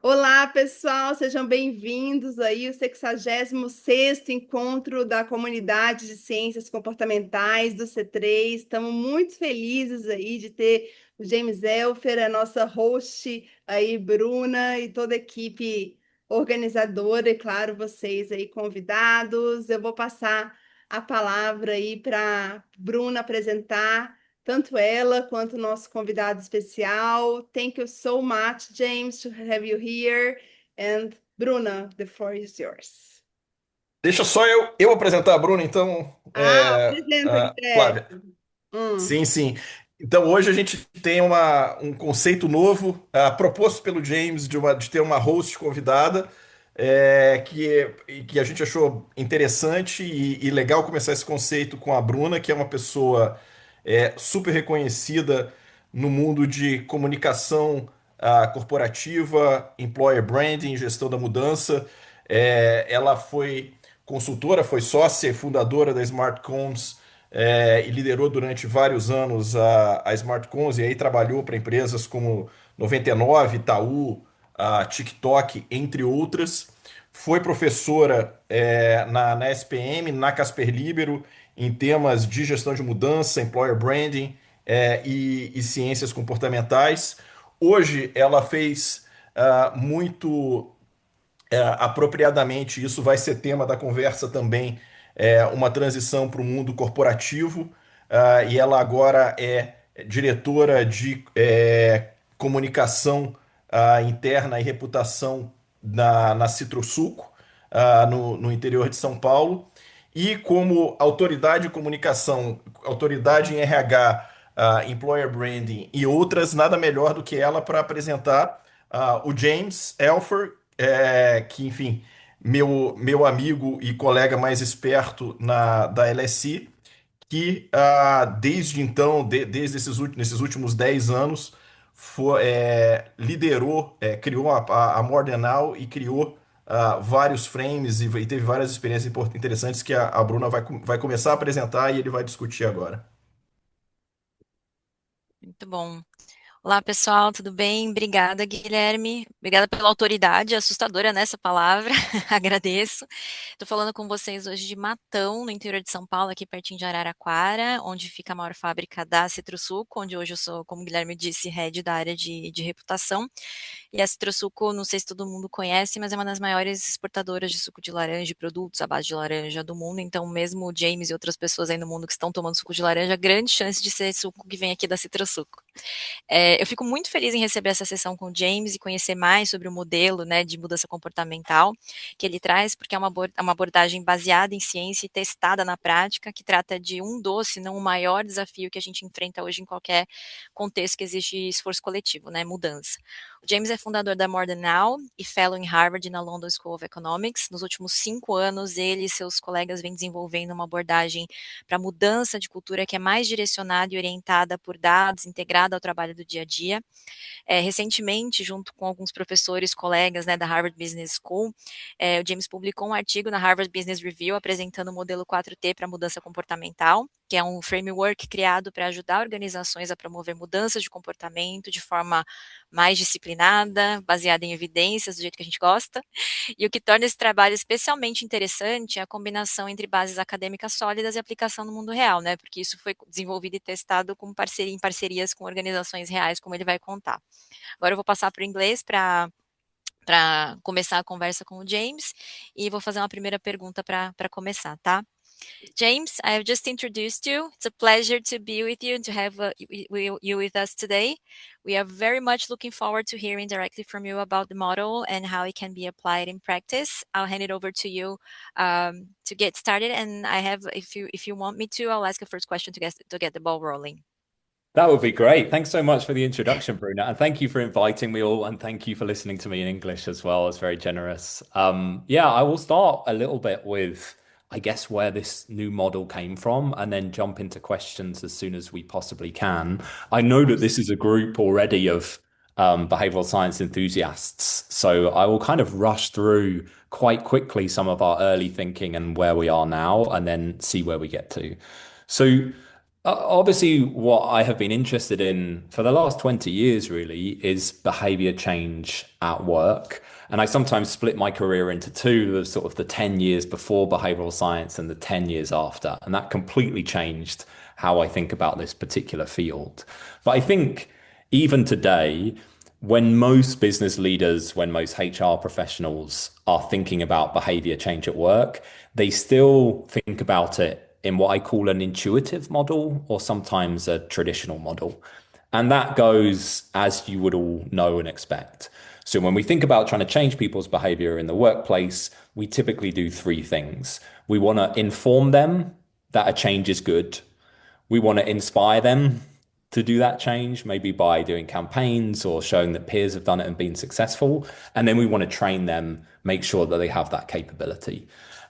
Olá, pessoal, sejam bem-vindos aí ao 66º encontro da comunidade de Ciências Comportamentais do C3. Estamos muito felizes aí de ter o James Elfer, a nossa host aí, Bruna, e toda a equipe organizadora, e claro, vocês aí convidados. Eu vou passar a palavra aí para Bruna apresentar tanto ela quanto o nosso convidado especial. Thank you so much, James, to have you here. And Bruna, the floor is yours. Deixa só eu apresentar a Bruna, então, Apresenta, Flávia. Guilherme. Hum. Sim, sim. Então, hoje a gente tem um conceito novo, proposto pelo James, de ter uma host convidada, que a gente achou interessante e legal começar esse conceito com a Bruna, que é uma pessoa super reconhecida no mundo de comunicação corporativa, employer branding, gestão da mudança. Ela foi consultora, foi sócia e fundadora da Smartcoms, e liderou durante vários anos a Smartcoms, e aí trabalhou para empresas como 99, Itaú, a TikTok, entre outras. Foi professora na SPM, na Casper Libero, em temas de gestão de mudança, employer branding e ciências comportamentais. Hoje ela fez muito apropriadamente, isso vai ser tema da conversa também, uma transição para o mundo corporativo, e ela agora é diretora de comunicação interna e reputação na Citrosuco, no interior de São Paulo, e como autoridade de comunicação, autoridade em RH, employer branding e outras, nada melhor do que ela para apresentar o James Elfer, que, enfim, meu amigo e colega mais esperto da LSI, que desde então, desde nesses últimos 10 anos, liderou, criou a Morethannow e criou vários frames e teve várias experiências interessantes que a Bruna vai começar a apresentar e ele vai discutir agora. Muito bom. Olá, pessoal, tudo bem? Obrigada, Guilherme. Obrigada pela autoridade, assustadora nessa palavra. Agradeço. Estou falando com vocês hoje de Matão, no interior de São Paulo, aqui pertinho de Araraquara, onde fica a maior fábrica da Citrosuco, onde hoje eu sou, como o Guilherme disse, head da área de reputação. E a Citrosuco, não sei se todo mundo conhece, mas é uma das maiores exportadoras de suco de laranja e produtos à base de laranja do mundo. Então, mesmo o James e outras pessoas aí no mundo que estão tomando suco de laranja, grande chance de ser suco que vem aqui da Citrosuco. Eu fico muito feliz em receber essa sessão com o James e conhecer mais sobre o modelo, né, de mudança comportamental que ele traz, porque é uma abordagem baseada em ciência e testada na prática, que trata de um dos, se não o maior desafio que a gente enfrenta hoje em qualquer contexto que existe esforço coletivo, né, mudança. O James é fundador da Morethannow e fellow em Harvard e na London School of Economics. Nos últimos 5 anos, ele e seus colegas vêm desenvolvendo uma abordagem para mudança de cultura que é mais direcionada e orientada por dados, integrada ao trabalho do dia a dia. Recentemente, junto com alguns professores, colegas, né, da Harvard Business School, o James publicou um artigo na Harvard Business Review apresentando o modelo 4T para mudança comportamental, que é um framework criado para ajudar organizações a promover mudanças de comportamento de forma mais disciplinada, baseada em evidências, do jeito que a gente gosta. E o que torna esse trabalho especialmente interessante é a combinação entre bases acadêmicas sólidas e aplicação no mundo real, né? Porque isso foi desenvolvido e testado em parcerias com organizações reais, como ele vai contar. Agora eu vou passar para o inglês para começar a conversa com o James e vou fazer uma primeira pergunta para começar, tá? James, I have just introduced you. It's a pleasure to be with you and to have you with us today. We are very much looking forward to hearing directly from you about the model and how it can be applied in practice. I'll hand it over to you to get started. And I have, if you want me to, I'll ask a first question to get the ball rolling. That would be great. Thanks so much for the introduction, Bruna. And thank you for inviting me all. And thank you for listening to me in English as well. It's very generous. Yeah, I will start a little bit with, I guess, where this new model came from and then jump into questions as soon as we possibly can. I know that this is a group already of behavioral science enthusiasts. So I will kind of rush through quite quickly some of our early thinking and where we are now and then see where we get to. So Obviously, what I have been interested in for the last 20 years really is behavior change at work. And I sometimes split my career into two, the sort of the 10 years before behavioral science and the 10 years after. And that completely changed how I think about this particular field. But I think even today, when most business leaders, when most HR professionals are thinking about behavior change at work, they still think about it in what I call an intuitive model or sometimes a traditional model. And that goes as you would all know and expect. So when we think about trying to change people's behavior in the workplace, we typically do three things. We want to inform them that a change is good. We want to inspire them to do that change, maybe by doing campaigns or showing that peers have done it and been successful. And then we want to train them, make sure that they have that capability.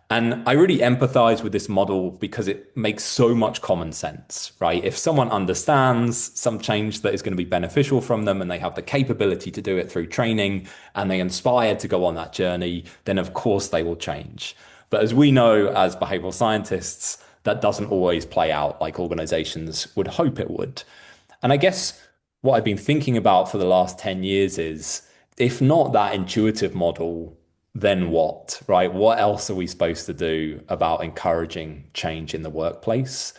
And I really empathize with this model because it makes so much common sense, right? If someone understands some change that is going to be beneficial from them and they have the capability to do it through training and they inspire to go on that journey, then of course they will change. But as we know as behavioral scientists, that doesn't always play out like organizations would hope it would. And I guess what I've been thinking about for the last 10 years is if not that intuitive model, then what, right? What else are we supposed to do about encouraging change in the workplace?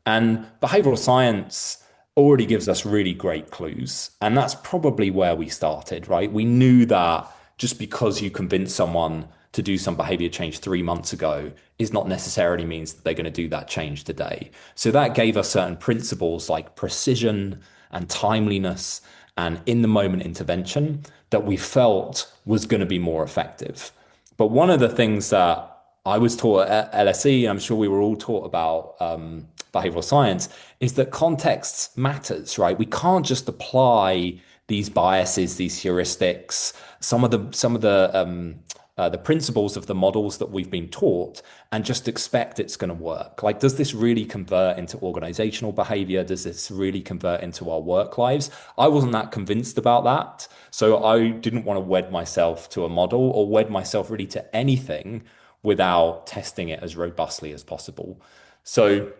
And behavioral science already gives us really great clues. And that's probably where we started, right? We knew that just because you convince someone to do some behavior change 3 months ago is not necessarily means that they're going to do that change today. So that gave us certain principles like precision and timeliness and in the moment intervention that we felt was going to be more effective. But one of the things that I was taught at LSE, and I'm sure we were all taught about behavioral science, is that context matters, right? We can't just apply these biases, these heuristics, some of the principles of the models that we've been taught and just expect it's going to work. Like, does this really convert into organizational behavior? Does this really convert into our work lives? I wasn't that convinced about that. So I didn't want to wed myself to a model or wed myself really to anything without testing it as robustly as possible. So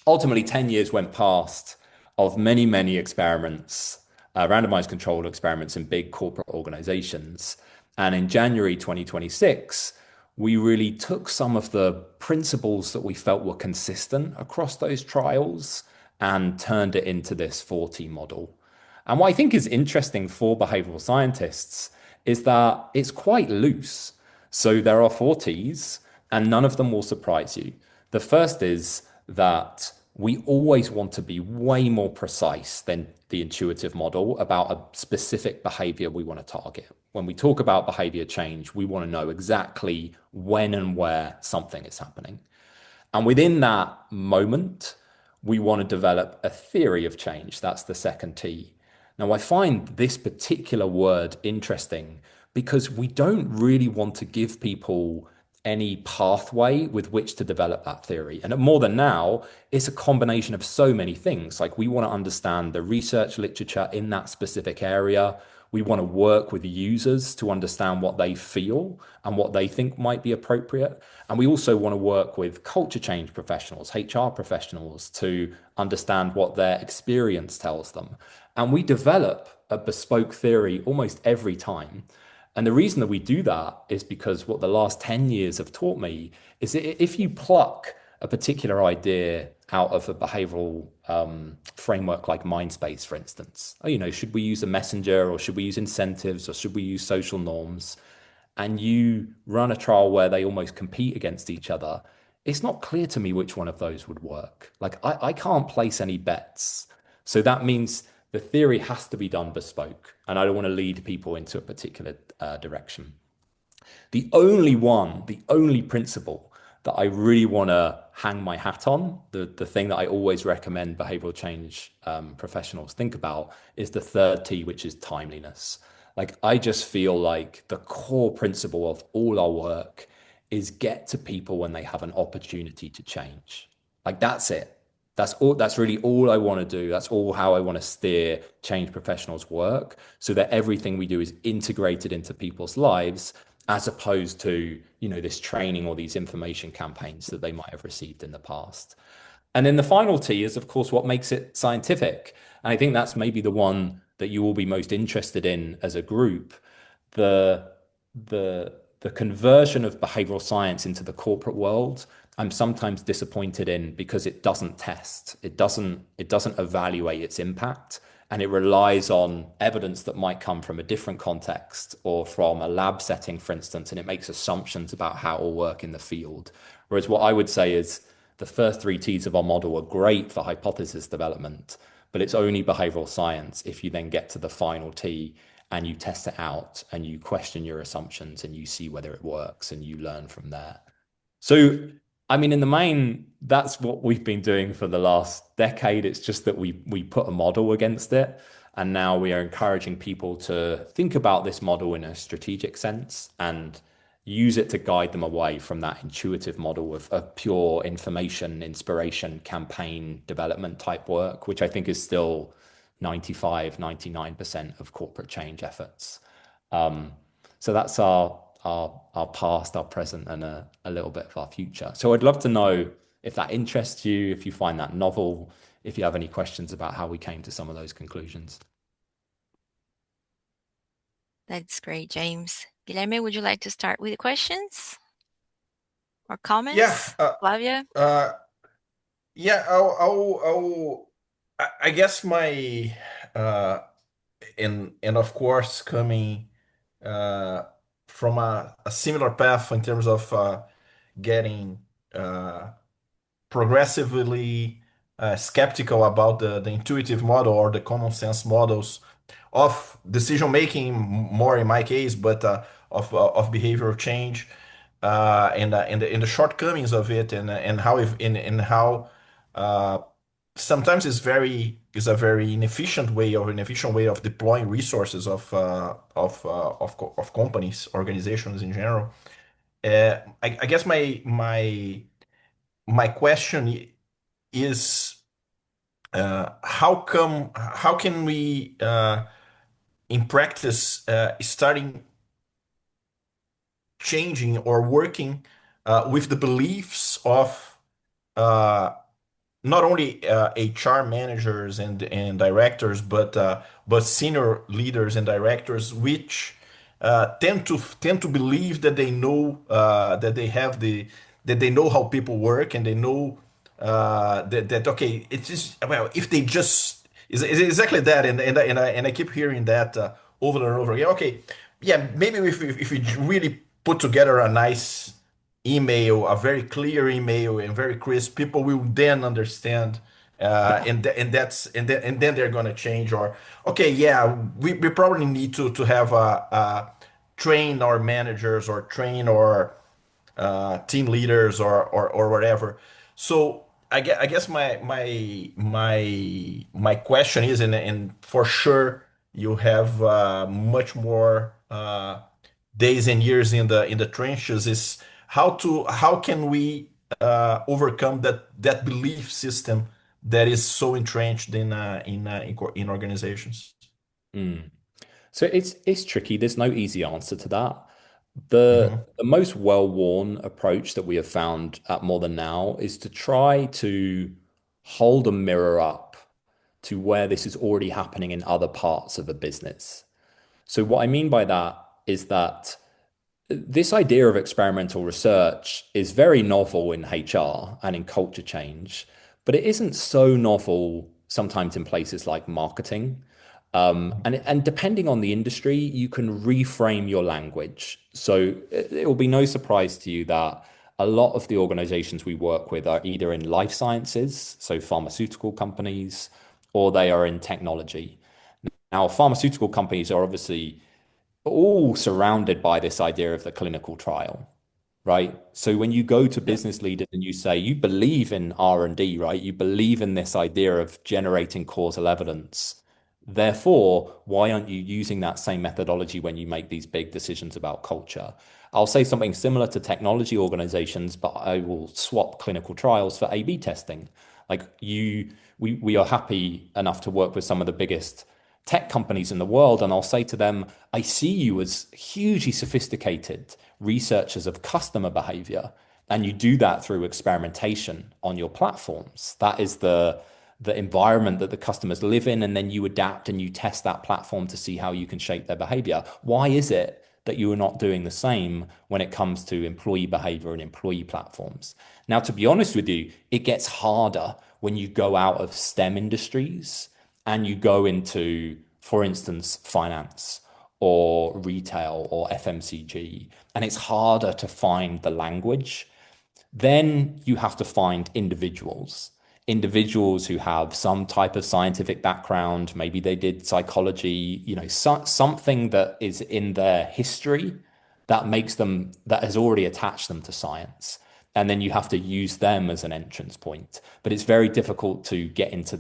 ultimately, 10 years went past of many, many experiments, randomized controlled experiments in big corporate organizations. And in January 2026, we really took some of the principles that we felt were consistent across those trials and turned it into this 4T model. And what I think is interesting for behavioral scientists is that it's quite loose. So there are 4Ts, and none of them will surprise you. The first is that we always want to be way more precise than the intuitive model about a specific behavior we want to target. When we talk about behavior change, we want to know exactly when and where something is happening. And within that moment, we want to develop a theory of change. That's the second T. Now, I find this particular word interesting because we don't really want to give people any pathway with which to develop that theory. And more than now, it's a combination of so many things. Like, we want to understand the research literature in that specific area. We want to work with users to understand what they feel and what they think might be appropriate. And we also want to work with culture change professionals, HR professionals, to understand what their experience tells them. And we develop a bespoke theory almost every time. And the reason that we do that is because what the last 10 years have taught me is that if you pluck a particular idea out of a behavioral framework like Mindspace, for instance, should we use a messenger or should we use incentives or should we use social norms? And you run a trial where they almost compete against each other. It's not clear to me which one of those would work. Like, I can't place any bets. So that means the theory has to be done bespoke, and I don't want to lead people into a particular direction. The only principle that I really want to hang my hat on, the thing that I always recommend behavioral change professionals think about, is the third T, which is timeliness. Like, I just feel like the core principle of all our work is get to people when they have an opportunity to change. Like, that's it. That's really all I want to do. That's all how I want to steer change professionals' work, so that everything we do is integrated into people's lives, as opposed to, this training or these information campaigns that they might have received in the past. And then the final T is, of course, what makes it scientific. And I think that's maybe the one that you will be most interested in as a group. The the conversion of behavioral science into the corporate world, I'm sometimes disappointed in because it doesn't test, it doesn't evaluate its impact, and it relies on evidence that might come from a different context or from a lab setting, for instance, and it makes assumptions about how it will work in the field. Whereas what I would say is the first three T's of our model are great for hypothesis development, but it's only behavioral science if you then get to the final T and you test it out and you question your assumptions and you see whether it works and you learn from there. So, I mean, in the main, that's what we've been doing for the last decade. It's just that we put a model against it. And now we are encouraging people to think about this model in a strategic sense and use it to guide them away from that intuitive model of pure information, inspiration, campaign development type work, which I think is still 95, 99% of corporate change efforts. So that's our past, our present, and a little bit of our future. So I'd love to know if that interests you, if you find that novel, if you have any questions about how we came to some of those conclusions. That's great, James. Guilherme, would you like to start with the questions or comments? Yeah, Flavia? yeah. I guess my and of course coming from a similar path in terms of getting progressively skeptical about the intuitive model or the common sense models of decision making, more in my case, but of behavioral change and the shortcomings of it, and how sometimes is a very inefficient way of deploying resources of companies, organizations in general. I guess my question is how can we in practice starting changing or working with the beliefs of not only HR managers and directors, but senior leaders and directors, which tend to believe that they know that they know how people work, and they know that okay, it's just, well, if they just is exactly that, and I keep hearing that over and over again. Okay, yeah, maybe if we really put together a nice email, a very clear email and very crisp, people will then understand, and then they're gonna change. Or okay, yeah, we probably need to have a train our managers or train our team leaders or whatever. So I guess my question is, and for sure you have much more days and years in the trenches, is how can we overcome that belief system that is so entrenched in organizations. So it's tricky. There's no easy answer to that. The most well-worn approach that we have found at More Than Now is to try to hold a mirror up to where this is already happening in other parts of a business. So what I mean by that is that this idea of experimental research is very novel in HR and in culture change, but it isn't so novel sometimes in places like marketing. And depending on the industry, you can reframe your language. So it will be no surprise to you that a lot of the organizations we work with are either in life sciences, so pharmaceutical companies, or they are in technology. Now, pharmaceutical companies are obviously all surrounded by this idea of the clinical trial, right? So when you go to business leaders and you say you believe in R&D, right? You believe in this idea of generating causal evidence. Therefore, why aren't you using that same methodology when you make these big decisions about culture? I'll say something similar to technology organizations, but I will swap clinical trials for A/B testing. Like we are happy enough to work with some of the biggest tech companies in the world, and I'll say to them, I see you as hugely sophisticated researchers of customer behavior, And you do that through experimentation on your platforms. That is the environment that the customers live in, and then you adapt and you test that platform to see how you can shape their behavior. Why is it that you are not doing the same when it comes to employee behavior and employee platforms? Now, to be honest with you, it gets harder when you go out of STEM industries and you go into, for instance, finance or retail or FMCG, and it's harder to find the language. Then you have to find individuals who have some type of scientific background. Maybe they did psychology, something that is in their history that has already attached them to science. And then you have to use them as an entrance point. But it's very difficult to get into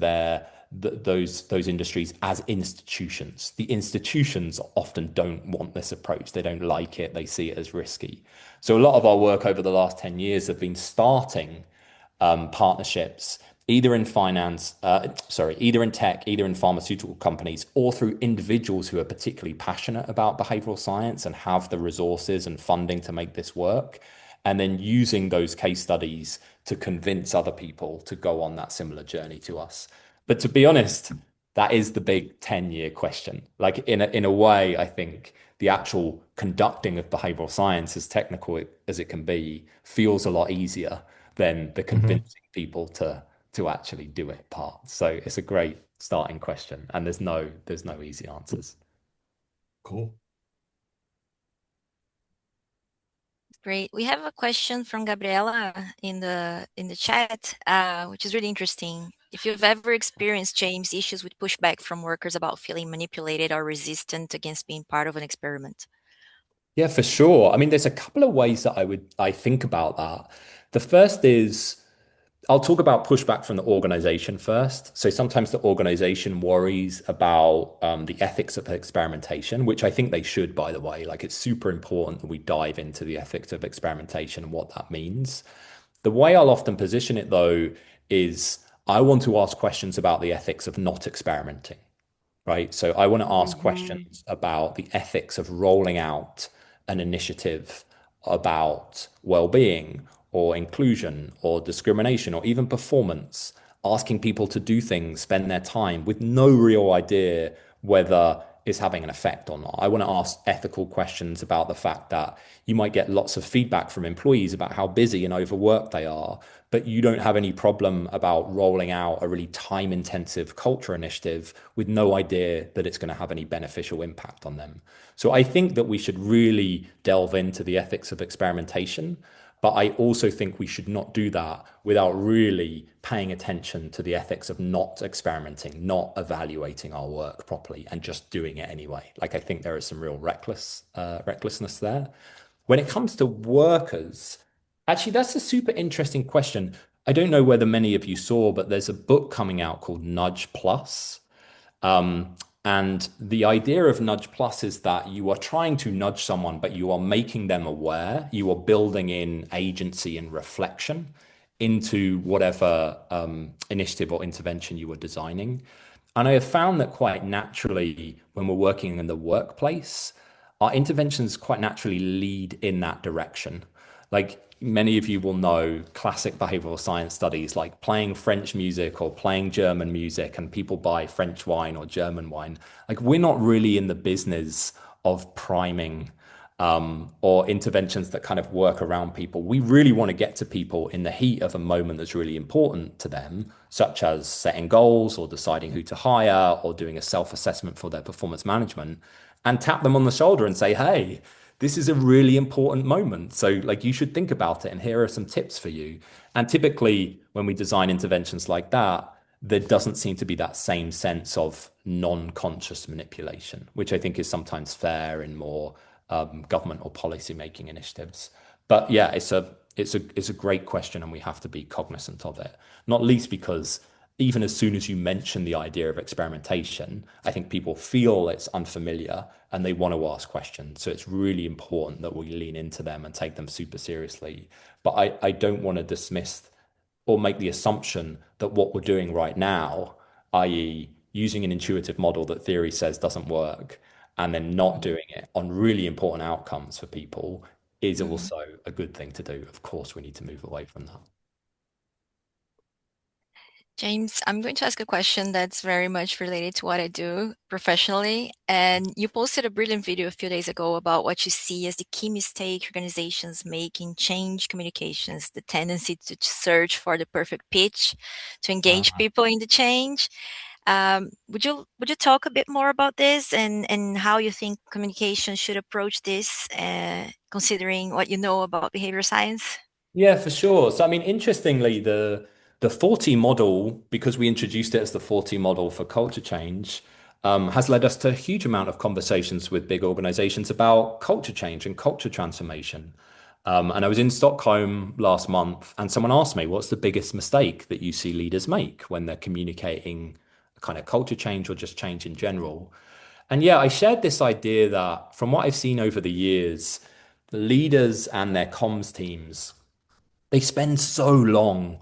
those industries as institutions. The institutions often don't want this approach. They don't like it. They see it as risky. So a lot of our work over the last 10 years have been starting partnerships, either in finance, either in tech, either in pharmaceutical companies, or through individuals who are particularly passionate about behavioral science and have the resources and funding to make this work. And then using those case studies to convince other people to go on that similar journey to us. But to be honest, that is the big 10-year question. Like in a way, I think the actual conducting of behavioral science, as technical as it can be, feels a lot easier than the convincing people to actually do it part. So it's a great starting question, and there's no easy answers. Cool. Great. We have a question from Gabriela in the chat, which is really interesting. If you've ever experienced, James, issues with pushback from workers about feeling manipulated or resistant against being part of an experiment. Yeah, for sure. I mean, there's a couple of ways that I think about that. The first is I'll talk about pushback from the organization first. So sometimes the organization worries about the ethics of experimentation, which I think they should, by the way. Like, it's super important that we dive into the ethics of experimentation and what that means. The way I'll often position it, though, is I want to ask questions about the ethics of not experimenting, right? So I want to ask questions about the ethics of rolling out an initiative about well-being or inclusion or discrimination or even performance, asking people to do things, spend their time with no real idea whether it's having an effect or not. I want to ask ethical questions about the fact that you might get lots of feedback from employees about how busy and overworked they are, but you don't have any problem about rolling out a really time-intensive culture initiative with no idea that it's going to have any beneficial impact on them. So I think that we should really delve into the ethics of experimentation. But I also think we should not do that without really paying attention to the ethics of not experimenting, not evaluating our work properly, and just doing it anyway. Like, I think there is some real recklessness there. When it comes to workers, actually, that's a super interesting question. I don't know whether many of you saw, but there's a book coming out called Nudge Plus. And the idea of Nudge Plus is that you are trying to nudge someone, but you are making them aware. You are building in agency and reflection into whatever initiative or intervention you are designing. And I have found that quite naturally, when we're working in the workplace, our interventions quite naturally lead in that direction. Like, many of you will know classic behavioral science studies like playing French music or playing German music, and people buy French wine or German wine. Like, we're not really in the business of priming or interventions that kind of work around people. We really want to get to people in the heat of a moment that's really important to them, such as setting goals or deciding who to hire or doing a self-assessment for their performance management, and tap them on the shoulder and say, hey, this is a really important moment. So, like, you should think about it, and here are some tips for you. And typically when we design interventions like that, there doesn't seem to be that same sense of non-conscious manipulation, which I think is sometimes fair in more government or policy making initiatives. But yeah, it's a great question, and we have to be cognizant of it, not least because even as soon as you mention the idea of experimentation, I think people feel it's unfamiliar and they want to ask questions. So it's really important that we lean into them and take them super seriously. But I don't want to dismiss or make the assumption that what we're doing right now, i.e. using an intuitive model that theory says doesn't work, and then not doing it on really important outcomes for people, is also a good thing to do. Of course, we need to move away from that. James, I'm going to ask a question that's very much related to what I do professionally. And you posted a brilliant video a few days ago about what you see as the key mistake organizations make in change communications, the tendency to search for the perfect pitch, to engage people in the change. Would you talk a bit more about this and how you think communication should approach this, considering what you know about behavior science? Yeah, for sure. So, I mean, interestingly, the 40 model, because we introduced it as the 40 model for culture change, has led us to a huge amount of conversations with big organizations about culture change and culture transformation. And I was in Stockholm last month, and someone asked me, what's the biggest mistake that you see leaders make when they're communicating kind of culture change or just change in general? And yeah, I shared this idea that from what I've seen over the years, the leaders and their comms teams, they spend so long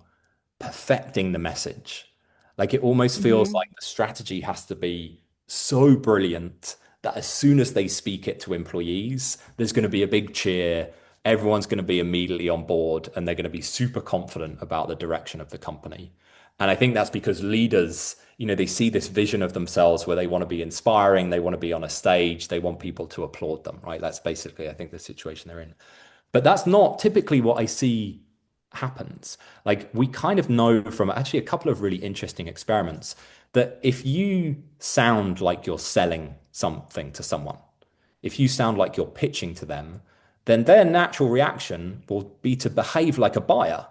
perfecting the message. Like it almost feels like the strategy has to be so brilliant that as soon as they speak it to employees, there's going to be a big cheer. Everyone's going to be immediately on board and they're going to be super confident about the direction of the company. And I think that's because leaders, they see this vision of themselves where they want to be inspiring, they want to be on a stage, they want people to applaud them, right? That's basically, I think, the situation they're in. But that's not typically what I see happens. Like we kind of know from actually a couple of really interesting experiments that if you sound like you're selling something to someone, if you sound like you're pitching to them, then their natural reaction will be to behave like a buyer.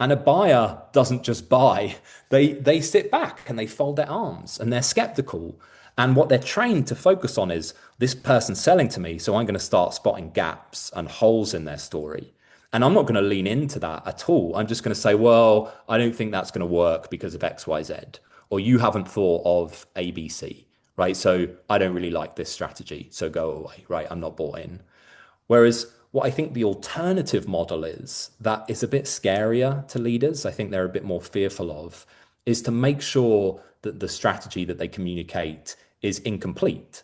And a buyer doesn't just buy, they sit back and they fold their arms and they're skeptical. And what they're trained to focus on is this person selling to me, so I'm going to start spotting gaps and holes in their story. And I'm not going to lean into that at all. I'm just going to say, well, I don't think that's going to work because of X, Y, Z. Or you haven't thought of ABC, right? So I don't really like this strategy. So go away, right? I'm not bought in. Whereas what I think the alternative model is that is a bit scarier to leaders. I think they're a bit more fearful of is to make sure that the strategy that they communicate is incomplete.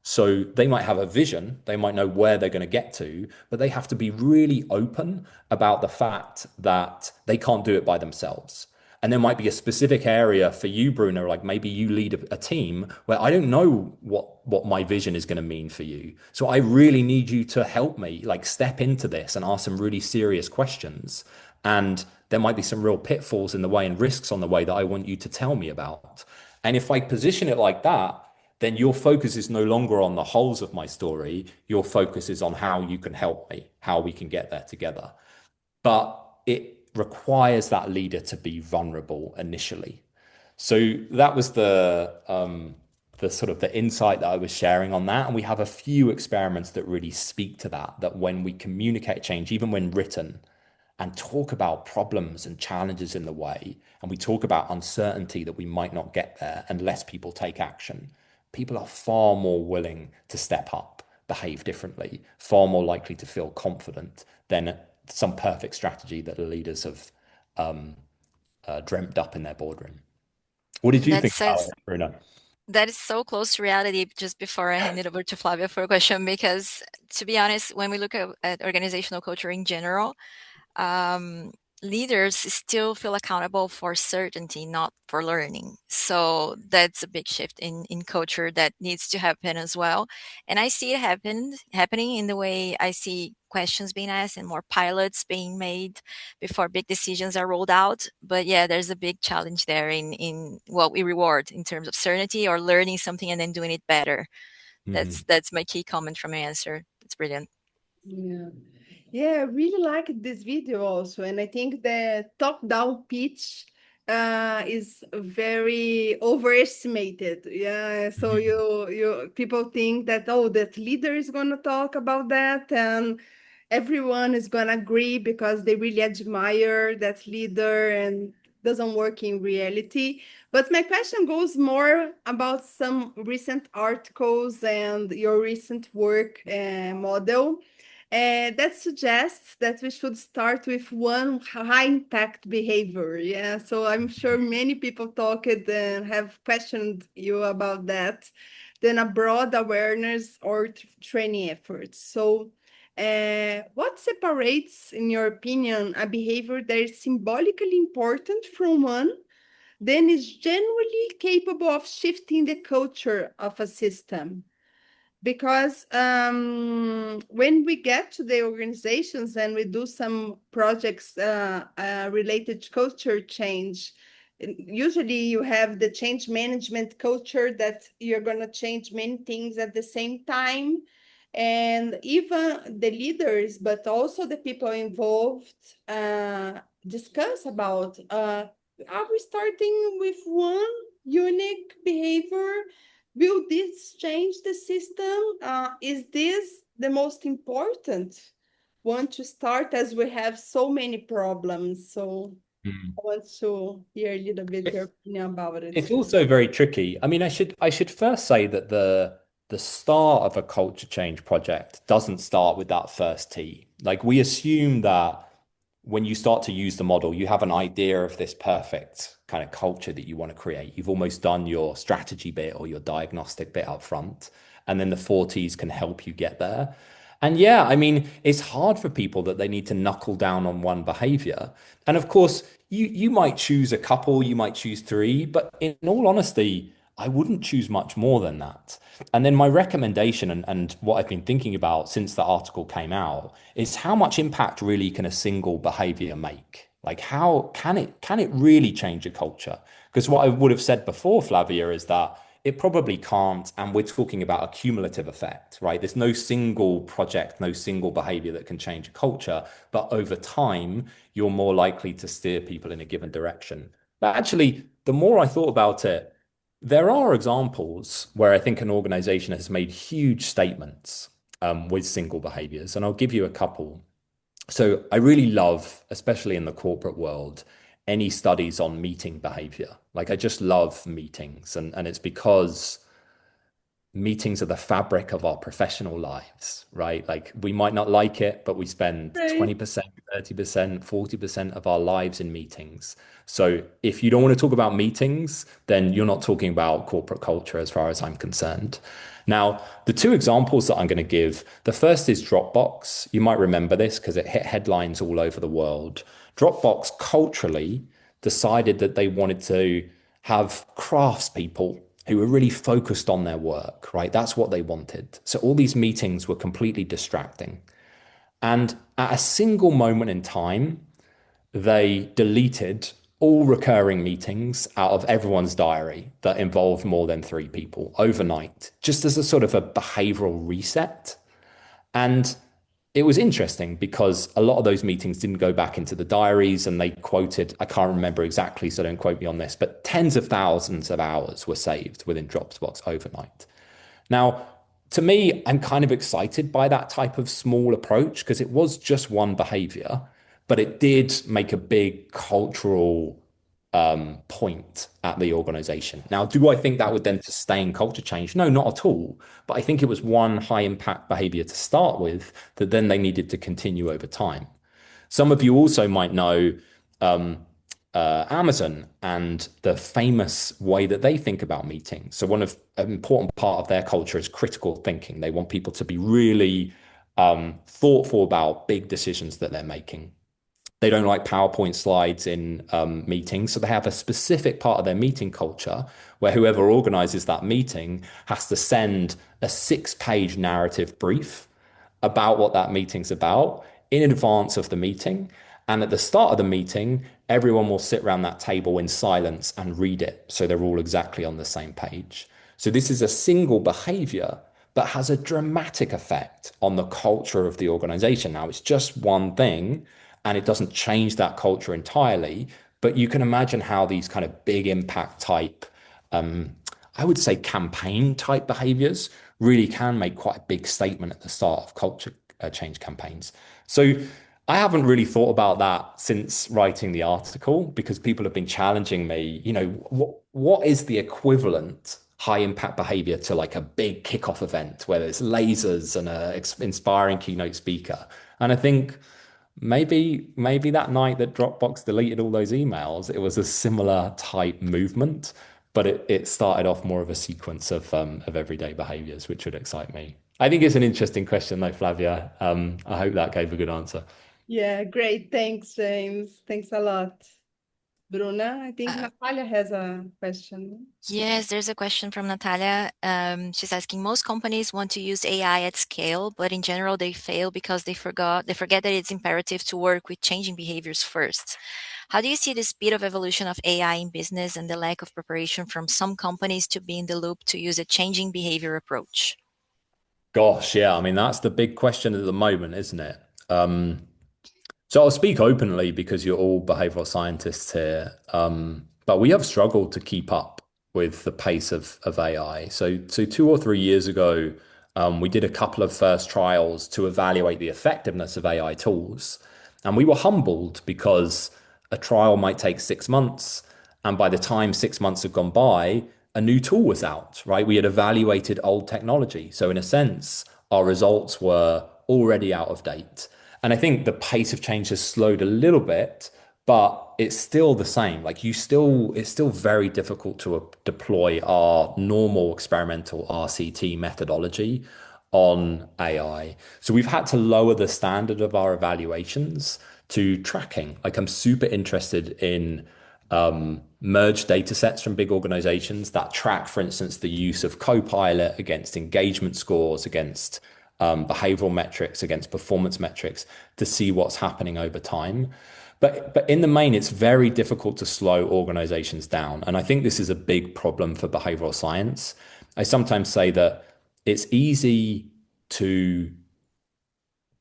So they might have a vision, they might know where they're going to get to, but they have to be really open about the fact that they can't do it by themselves. And there might be a specific area for you, Bruna, like maybe you lead a team where I don't know what my vision is going to mean for you. So I really need you to help me, like step into this and ask some really serious questions. And there might be some real pitfalls in the way and risks on the way that I want you to tell me about. And if I position it like that, then your focus is no longer on the holes of my story. Your focus is on how you can help me, how we can get there together. But it requires that leader to be vulnerable initially. So that was the sort of the insight that I was sharing on that. And we have a few experiments that really speak to that, that when we communicate change, even when written, and talk about problems and challenges in the way, and we talk about uncertainty that we might not get there unless people take action, people are far more willing to step up, behave differently, far more likely to feel confident than some perfect strategy that the leaders have dreamt up in their boardroom. What did you think about it, Bruna? That is so close to reality. Just before I hand it over to Flavia for a question, because to be honest, when we look at organizational culture in general, leaders still feel accountable for certainty, not for learning. So that's a big shift in culture that needs to happen as well. And I see it happening in the way I see questions being asked and more pilots being made before big decisions are rolled out. But yeah, there's a big challenge there in what we reward in terms of certainty or learning something and then doing it better. That's my key comment from my answer. It's brilliant. Yeah. Yeah, I really like this video also, and I think the top-down pitch is very overestimated. Yeah, so you people think that that leader is gonna talk about that, and everyone is gonna agree because they really admire that leader, and doesn't work in reality. But my question goes more about some recent articles and your recent work model that suggests that we should start with one high impact behavior. Yeah, so I'm sure many people talked and have questioned you about that. Then a broad awareness or training efforts. So What separates, in your opinion, a behavior that is symbolically important from one, then is genuinely capable of shifting the culture of a system? Because when we get to the organizations and we do some projects related to culture change, usually you have the change management culture that you're going to change many things at the same time. And even the leaders, but also the people involved, discuss about, are we starting with one unique behavior? Will this change the system? Is this the most important one to start, as we have so many problems? So I want to hear a little bit your opinion about it. It's also very tricky. I mean, I should first say that the start of a culture change project doesn't start with that first T. Like, we assume that when you start to use the model, you have an idea of this perfect kind of culture that you want to create. You've almost done your strategy bit or your diagnostic bit up front, and then the 4 Ts can help you get there. And yeah, I mean, it's hard for people that they need to knuckle down on one behavior. And of course, you might choose a couple, you might choose 3, but in all honesty, I wouldn't choose much more than that. And then my recommendation and what I've been thinking about since the article came out is how much impact really can a single behavior make? Like, how can it really change a culture? Because what I would have said before, Flavia, is that it probably can't, and we're talking about a cumulative effect, right? There's no single project, no single behavior that can change a culture, but over time, you're more likely to steer people in a given direction. But actually, the more I thought about it, there are examples where I think an organization has made huge statements with single behaviors, and I'll give you a couple. So I really love, especially in the corporate world, any studies on meeting behavior. Like, I just love meetings, and it's because meetings are the fabric of our professional lives, right? Like, we might not like it, but we spend 20%, 30%, 40% of our lives in meetings. So if you don't want to talk about meetings, then you're not talking about corporate culture as far as I'm concerned. Now, the 2 examples that I'm going to give, the first is Dropbox. You might remember this because it hit headlines all over the world. Dropbox culturally decided that they wanted to have craftspeople who were really focused on their work, right? That's what they wanted. So all these meetings were completely distracting. And at a single moment in time, they deleted all recurring meetings out of everyone's diary that involved more than 3 people overnight, just as a sort of a behavioral reset. And it was interesting because a lot of those meetings didn't go back into the diaries, and they quoted, I can't remember exactly, so don't quote me on this, but tens of thousands of hours were saved within Dropbox overnight. Now, to me, I'm kind of excited by that type of small approach because it was just one behavior, but it did make a big cultural point at the organization. Now, do I think that would then sustain culture change? No, not at all. But I think it was one high impact behavior to start with that then they needed to continue over time. Some of you also might know Amazon and the famous way that they think about meetings. So an important part of their culture is critical thinking. They want people to be really thoughtful about big decisions that they're making. They don't like PowerPoint slides in meetings. So they have a specific part of their meeting culture where whoever organizes that meeting has to send a 6-page narrative brief about what that meeting's about in advance of the meeting. And at the start of the meeting, everyone will sit around that table in silence and read it. So they're all exactly on the same page. So this is a single behavior, but has a dramatic effect on the culture of the organization. Now, it's just one thing, and it doesn't change that culture entirely, but you can imagine how these kind of big impact type, I would say campaign type behaviors really can make quite a big statement at the start of culture change campaigns. So I haven't really thought about that since writing the article because people have been challenging me, what is the equivalent high impact behavior to like a big kickoff event where there's lasers and an inspiring keynote speaker? And I think maybe that night that Dropbox deleted all those emails, it was a similar type movement, but it started off more of a sequence of everyday behaviors, which would excite me. I think it's an interesting question, though, Flavia. I hope that gave a good answer. Yeah, great. Thanks, James. Thanks a lot. Bruna, I think Uh, Natalia has a question. Yes, there's a question from Natalia. She's asking, most companies want to use AI at scale, but in general they fail because they forget that it's imperative to work with changing behaviors first. How do you see the speed of evolution of AI in business and the lack of preparation from some companies to be in the loop to use a changing behavior approach? Gosh, yeah. I mean, that's the big question at the moment, isn't it? So I'll speak openly because you're all behavioral scientists here. But we have struggled to keep up with the pace of AI. So 2 or 3 years ago, we did a couple of first trials to evaluate the effectiveness of AI tools. And we were humbled because a trial might take 6 months. And by the time 6 months had gone by, a new tool was out, right? We had evaluated old technology. So in a sense, our results were already out of date. And I think the pace of change has slowed a little bit, but it's still the same. It's still very difficult to deploy our normal experimental RCT methodology on AI. So we've had to lower the standard of our evaluations to tracking. Like I'm super interested in merge data sets from big organizations that track, for instance, the use of Copilot against engagement scores, against behavioral metrics, against performance metrics to see what's happening over time. But in the main, it's very difficult to slow organizations down. And I think this is a big problem for behavioral science. I sometimes say that it's easy to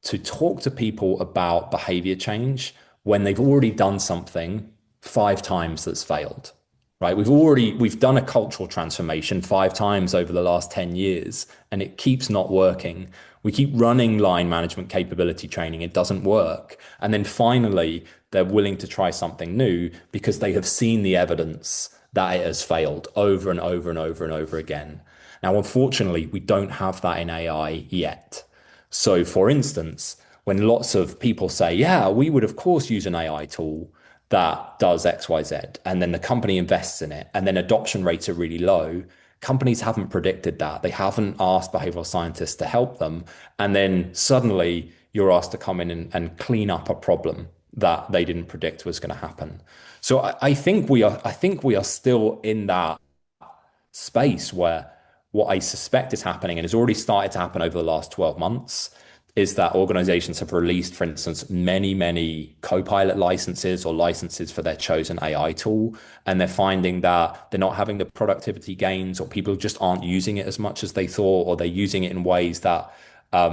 talk to people about behavior change when they've already done something 5 times that's failed, right? We've done a cultural transformation 5 times over the last 10 years and it keeps not working. We keep running line management capability training. It doesn't work. And then finally, they're willing to try something new because they have seen the evidence that it has failed over and over and over and over again. Now, unfortunately, we don't have that in AI yet. So, for instance, when lots of people say, yeah, we would of course use an AI tool that does XYZ, and then the company invests in it, and then adoption rates are really low, companies haven't predicted that. They haven't asked behavioral scientists to help them. And then suddenly you're asked to come in and clean up a problem that they didn't predict was going to happen. So I think we are still in that space where what I suspect is happening and has already started to happen over the last 12 months is that organizations have released, for instance, many Copilot licenses or licenses for their chosen AI tool. And they're finding that they're not having the productivity gains or people just aren't using it as much as they thought, or they're using it in ways that are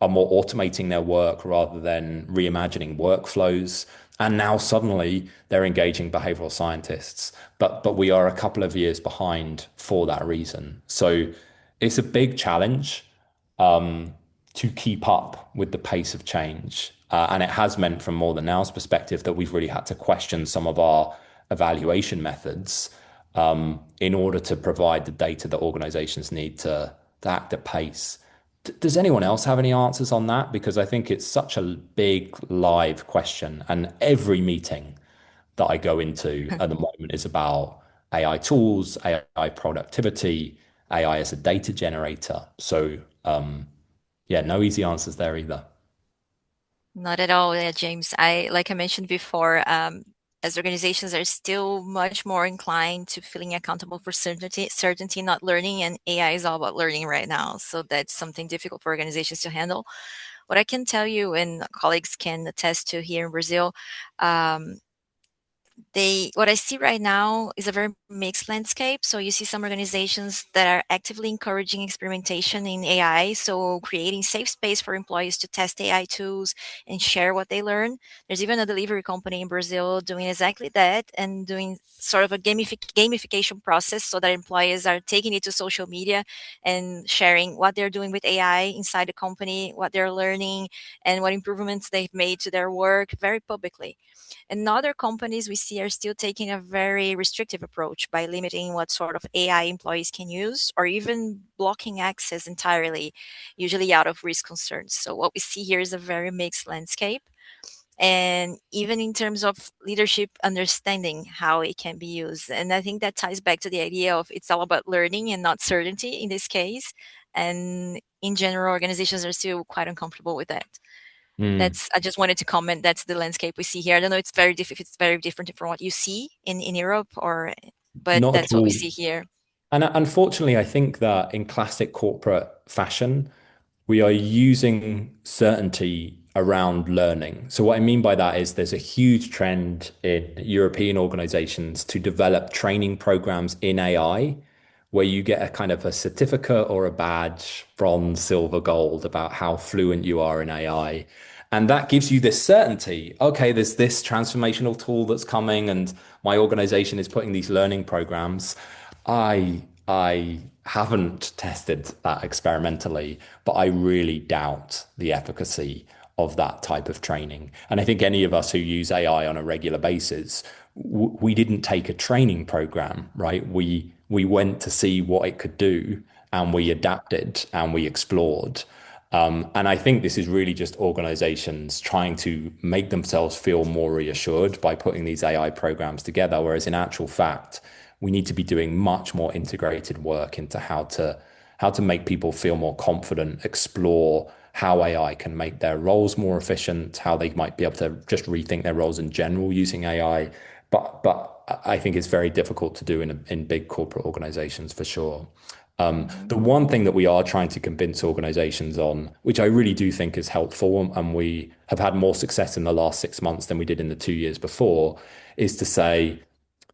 more automating their work rather than reimagining workflows. And now suddenly they're engaging behavioral scientists, but we are a couple of years behind for that reason. So it's a big challenge to keep up with the pace of change. And it has meant, from More Than Now's perspective, that we've really had to question some of our evaluation methods in order to provide the data that organizations need to act at pace. Does anyone else have any answers on that? Because I think it's such a big live question, and every meeting that I go into at the moment is about AI tools, AI productivity, AI as a data generator. So yeah, no easy answers there either. Not at all, yeah, James. Like I mentioned before, as organizations are still much more inclined to feeling accountable for certainty, not learning, and AI is all about learning right now. So that's something difficult for organizations to handle. What I can tell you, and colleagues can attest to here in Brazil, um, what I see right now is a very mixed landscape. So you see some organizations that are actively encouraging experimentation in AI, so creating safe space for employees to test AI tools and share what they learn. There's even a delivery company in Brazil doing exactly that and doing sort of a gamification process so that employees are taking it to social media and sharing what they're doing with AI inside the company, what they're learning, and what improvements they've made to their work very publicly. And other companies we see are still taking a very restrictive approach by limiting what sort of AI employees can use or even blocking access entirely, usually out of risk concerns. So what we see here is a very mixed landscape. And even in terms of leadership understanding how it can be used. And I think that ties back to the idea of it's all about learning and not certainty in this case. And in general, organizations are still quite uncomfortable with that. I just wanted to comment. That's the landscape we see here. I don't know. If it's very different from what you see in Europe, but Not that's at what we all. see here. And unfortunately, I think that in classic corporate fashion, we are using certainty around learning. So what I mean by that is there's a huge trend in European organizations to develop training programs in AI, where you get a kind of a certificate or a badge, bronze, silver, gold, about how fluent you are in AI. And that gives you this certainty. Okay, there's this transformational tool that's coming, and my organization is putting these learning programs. I haven't tested that experimentally, but I really doubt the efficacy of that type of training. And I think any of us who use AI on a regular basis, we didn't take a training program, right? We went to see what it could do, and we adapted and we explored. And I think this is really just organizations trying to make themselves feel more reassured by putting these AI programs together, whereas in actual fact, we need to be doing much more integrated work into how to make people feel more confident, explore how AI can make their roles more efficient, how they might be able to just rethink their roles in general using AI. But I think it's very difficult to do in big corporate organizations for sure. The one thing that we are trying to convince organizations on, which I really do think is helpful, and we have had more success in the last 6 months than we did in the 2 years before, is to say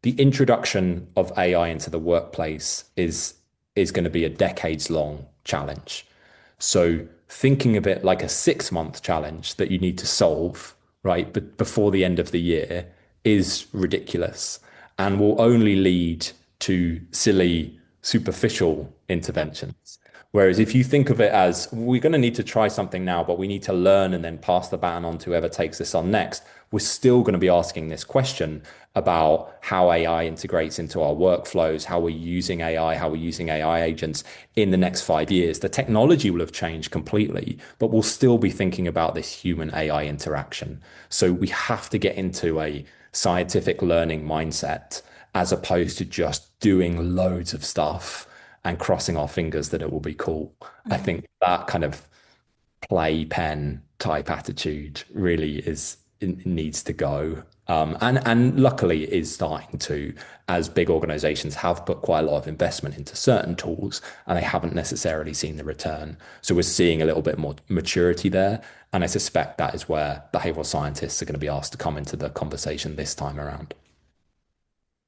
the introduction of AI into the workplace is going to be a decades-long challenge. So thinking of it like a 6-month challenge that you need to solve, right, but before the end of the year is ridiculous and will only lead to silly, superficial interventions. Whereas if you think of it as we're going to need to try something now, but we need to learn and then pass the baton on to whoever takes this on next, we're still going to be asking this question about how AI integrates into our workflows, how we're using AI, how we're using AI agents in the next 5 years. The technology will have changed completely, but we'll still be thinking about this human AI interaction. So we have to get into a scientific learning mindset as opposed to just doing loads of stuff and crossing our fingers that it will be cool. I think that kind of playpen type attitude really needs to go. And luckily it is starting to, as big organizations have put quite a lot of investment into certain tools and they haven't necessarily seen the return. So we're seeing a little bit more maturity there. And I suspect that is where behavioral scientists are going to be asked to come into the conversation this time around.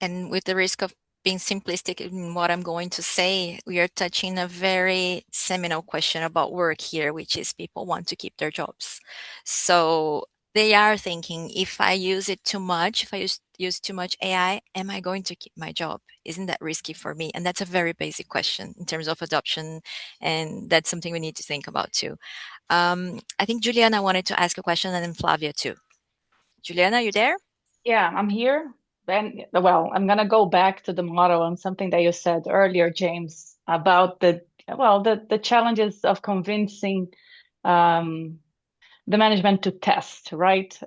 And with the risk of being simplistic in what I'm going to say, we are touching a very seminal question about work here, which is people want to keep their jobs. So they are thinking, if I use it too much, if I use too much AI, am I going to keep my job? Isn't that risky for me? And that's a very basic question in terms of adoption. And that's something we need to think about too. I think Juliana wanted to ask a question, and then Flavia too. Juliana, are you there? Yeah, I'm here. And well, I'm gonna go back to the model and something that you said earlier, James, about the challenges of convincing the management to test, right?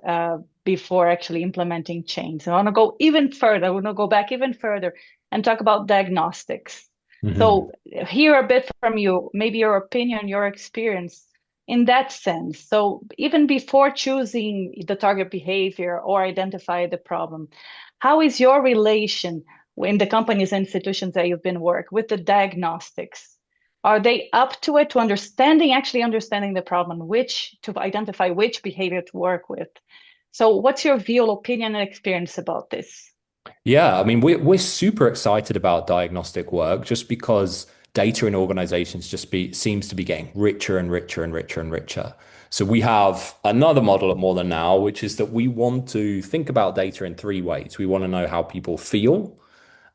Before actually implementing change. I want to go even further. I want to go back even further and talk about diagnostics. So hear a bit from you, maybe your opinion, your experience in that sense. So even before choosing the target behavior or identify the problem, how is your relation in the companies and institutions that you've been working with the diagnostics? Are they up to it, to actually understanding the problem, to identify which behavior to work with? So what's your view, opinion, and experience about this? Yeah, I mean, we're super excited about diagnostic work just because data in organizations seems to be getting richer and richer and richer and richer. So we have another model at Morethannow, which is that we want to think about data in 3 ways. We want to know how people feel,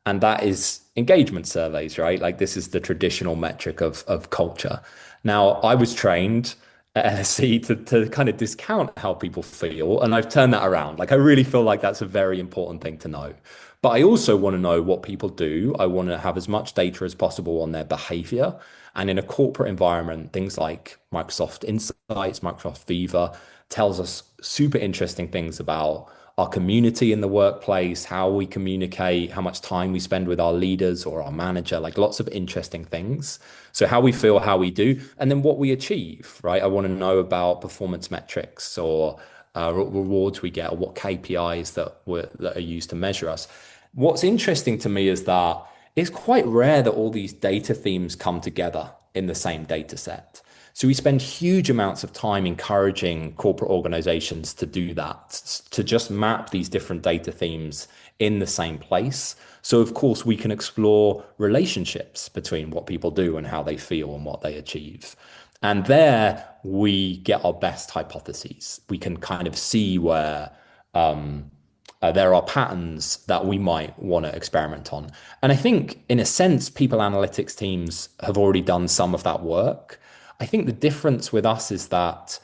and that is engagement surveys, right? Like this is the traditional metric of culture. Now, I was trained at LSE to kind of discount how people feel, and I've turned that around. Like I really feel like that's a very important thing to know. But I also want to know what people do. I want to have as much data as possible on their behavior. And in a corporate environment, things like Microsoft Insights, Microsoft Viva tells us super interesting things about our community in the workplace, how we communicate, how much time we spend with our leaders or our manager, like lots of interesting things. So how we feel, how we do, and then what we achieve, right? I want to know about performance metrics or rewards we get, or what KPIs that are used to measure us. What's interesting to me is that it's quite rare that all these data themes come together in the same data set. So we spend huge amounts of time encouraging corporate organizations to do that, to just map these different data themes in the same place. So of course we can explore relationships between what people do and how they feel and what they achieve. And there we get our best hypotheses. We can kind of see where there are patterns that we might want to experiment on. And I think, in a sense, people analytics teams have already done some of that work. I think the difference with us is that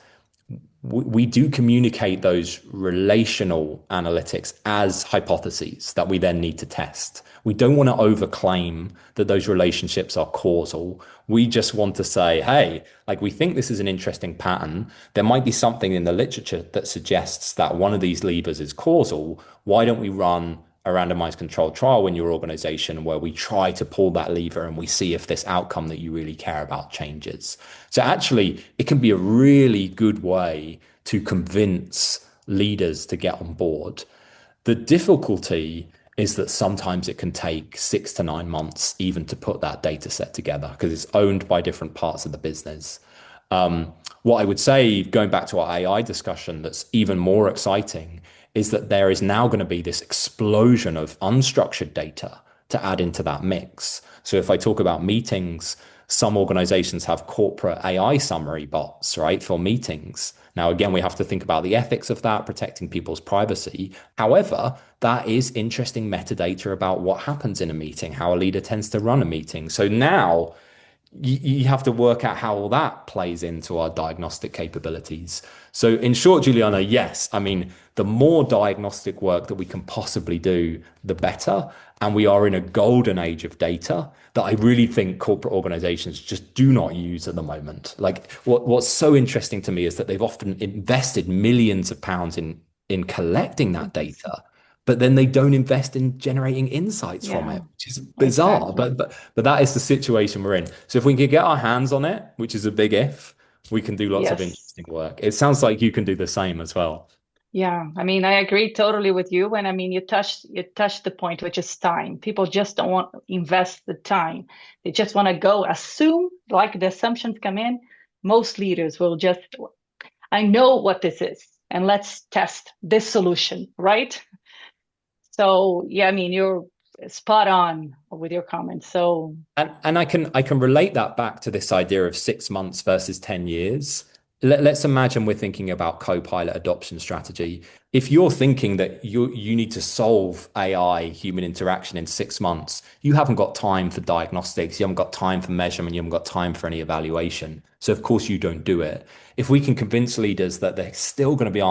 we do communicate those relational analytics as hypotheses that we then need to test. We don't want to overclaim that those relationships are causal. We just want to say, hey, like we think this is an interesting pattern. There might be something in the literature that suggests that one of these levers is causal. Why don't we run a randomized controlled trial in your organization where we try to pull that lever and we see if this outcome that you really care about changes? So actually, it can be a really good way to convince leaders to get on board. The difficulty is that sometimes it can take 6 to 9 months even to put that data set together because it's owned by different parts of the business. What I would say, going back to our AI discussion, that's even more exciting is that there is now going to be this explosion of unstructured data to add into that mix. So if I talk about meetings, some organizations have corporate AI summary bots, right, for meetings. Now, again, we have to think about the ethics of that, protecting people's privacy. However, that is interesting metadata about what happens in a meeting, how a leader tends to run a meeting. So now you have to work out how all that plays into our diagnostic capabilities. So in short, Juliana, yes, I mean, the more diagnostic work that we can possibly do, the better. And we are in a golden age of data that I really think corporate organizations just do not use at the moment. Like what's so interesting to me is that they've often invested millions of pounds in collecting that data, but then they don't invest in generating insights from it, which is bizarre. Exactly. But that is the situation we're in. So if we can get our hands on it, which is a big if, we can do lots of interesting work. It sounds like you can do the same as well. Yeah, I mean, I agree totally with you. And I mean, you touched the point, which is time. People just don't want to invest the time. They just want to go assume, like the assumptions come in. Most leaders will just, I know what this is, and let's test this solution, right? So yeah, I mean, you're spot on with your comments. So and I can relate that back to this idea of 6 months versus 10 years. Let's imagine we're thinking about co-pilot adoption strategy. If you're thinking that you need to solve AI human interaction in 6 months, you haven't got time for diagnostics, you haven't got time for measurement, you haven't got time for any evaluation. So of course you don't do it. If we can convince leaders that they're still going to be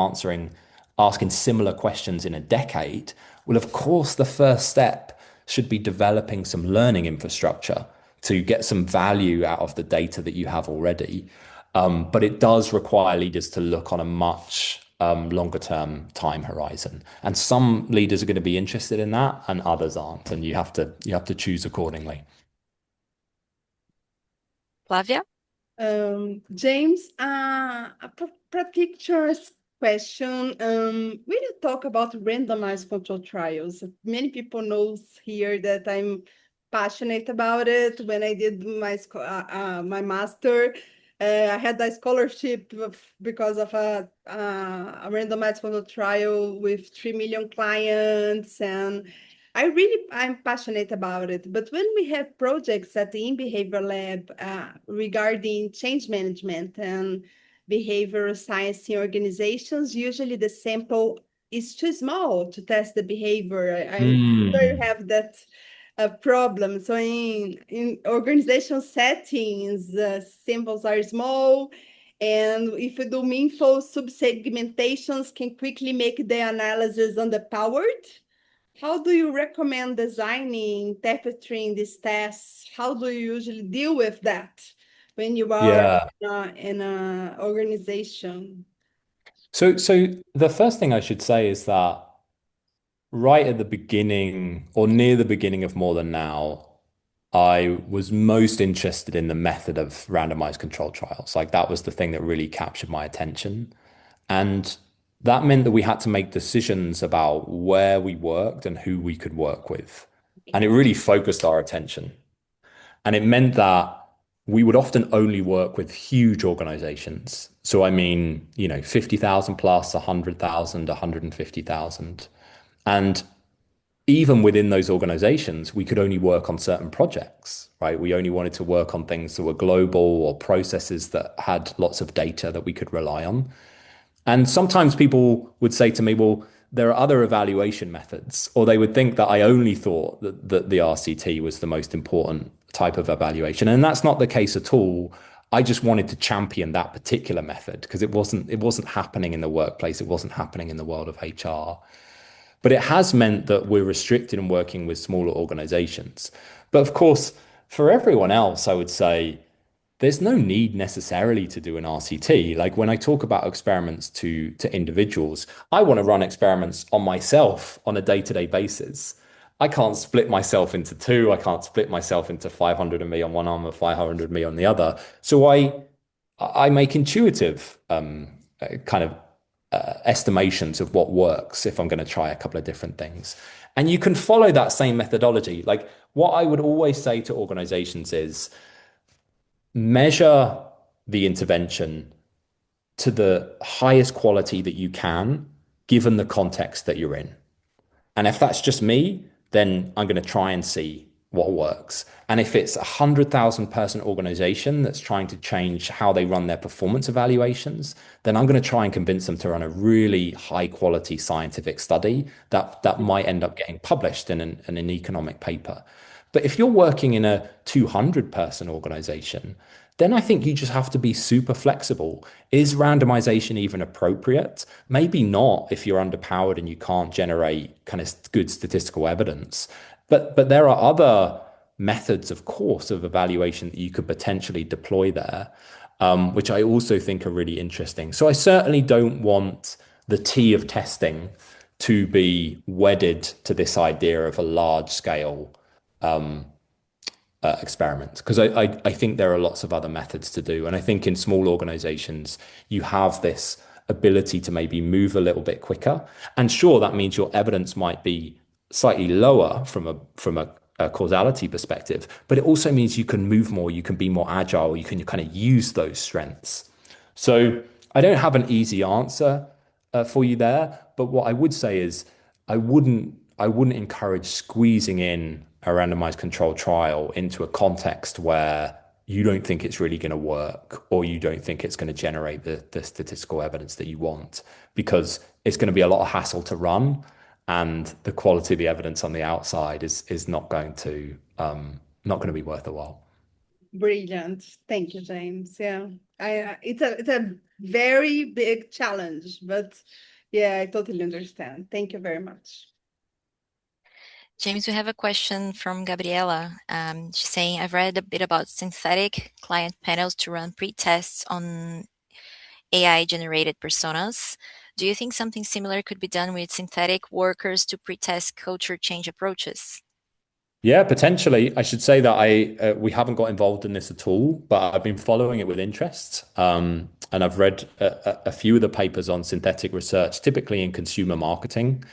asking similar questions in a decade, well, of course, the first step should be developing some learning infrastructure to get some value out of the data that you have already. But it does require leaders to look on a much longer term time horizon. And some leaders are going to be interested in that and others aren't. And you have to choose accordingly. Flavia? James, a particular question. When you talk about randomized control trials, many people know here that I'm passionate about it. When I did my master, I had a scholarship because of a randomized control trial with 3 million clients, and I'm passionate about it. But when we have projects at the In Behavior Lab regarding change management and behavioral science in organizations, usually the sample is too small to test the behavior. I'm sure you have that problem. So in organizational settings, samples are small, and if you do meaningful subsegmentations can quickly make the analysis underpowered. How do you recommend designing, interpreting these tests? How do you usually deal with that when you are in an organization? So the first thing I should say is that right at the beginning or near the beginning of More Than Now, I was most interested in the method of randomized controlled trials. Like that was the thing that really captured my attention. And that meant that we had to make decisions about where we worked and who we could work with. And it really focused our attention. And it meant that we would often only work with huge organizations. So I mean, 50,000 plus, 100,000, 150,000. And even within those organizations, we could only work on certain projects, right? We only wanted to work on things that were global or processes that had lots of data that we could rely on. And sometimes people would say to me, well, there are other evaluation methods, or they would think that I only thought that the RCT was the most important type of evaluation. And that's not the case at all. I just wanted to champion that particular method because it wasn't happening in the workplace. It wasn't happening in the world of HR. But it has meant that we're restricted in working with smaller organizations. But of course, for everyone else, I would say there's no need necessarily to do an RCT. Like when I talk about experiments to individuals, I want to run experiments on myself on a day-to-day basis. I can't split myself into two. I can't split myself into 500 of me on one arm and 500 of me on the other. So I make intuitive kind of estimations of what works if I'm going to try a couple of different things. And you can follow that same methodology. Like what I would always say to organizations is measure the intervention to the highest quality that you can, given the context that you're in. And if that's just me, then I'm going to try and see what works. And if it's 100,000 person organization that's trying to change how they run their performance evaluations, then I'm going to try and convince them to run a really high quality scientific study that might end up getting published in an economic paper. But if you're working in a 200 person organization, then I think you just have to be super flexible. Is randomization even appropriate? Maybe not if you're underpowered and you can't generate kind of good statistical evidence. But there are other methods, of course, of evaluation that you could potentially deploy there, which I also think are really interesting. So I certainly don't want the T of testing to be wedded to this idea of a large scale experiment, because I think there are lots of other methods to do. And I think in small organizations, you have this ability to maybe move a little bit quicker. And sure, that means your evidence might be slightly lower from a causality perspective, but it also means you can move more, you can be more agile, you can kind of use those strengths. So I don't have an easy answer for you there, but what I would say is I wouldn't encourage squeezing in a randomized controlled trial into a context where you don't think it's really going to work, or you don't think it's going to generate the statistical evidence that you want, because it's going to be a lot of hassle to run, and the quality of the evidence on the outside is not going to be worth the while. Brilliant. Thank you, James. Yeah, it's a very big challenge, but yeah, I totally understand. Thank you very much. James, we have a question from Gabriela. She's saying, I've read a bit about synthetic client panels to run pre-tests on AI-generated personas. Do you think something similar could be done with synthetic workers to pre-test culture change approaches? Yeah, potentially. I should say that we haven't got involved in this at all, but I've been following it with interest. And I've read a few of the papers on synthetic research, typically in consumer marketing.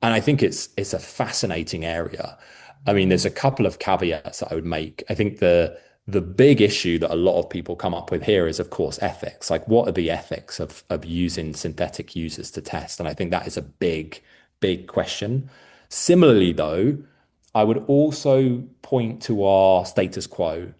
And I think it's a fascinating area. I mean, there's a couple of caveats that I would make. I think the big issue that a lot of people come up with here is, of course, ethics. Like, what are the ethics of using synthetic users to test? And I think that is a big, big question. Similarly, though, I would also point to our status quo.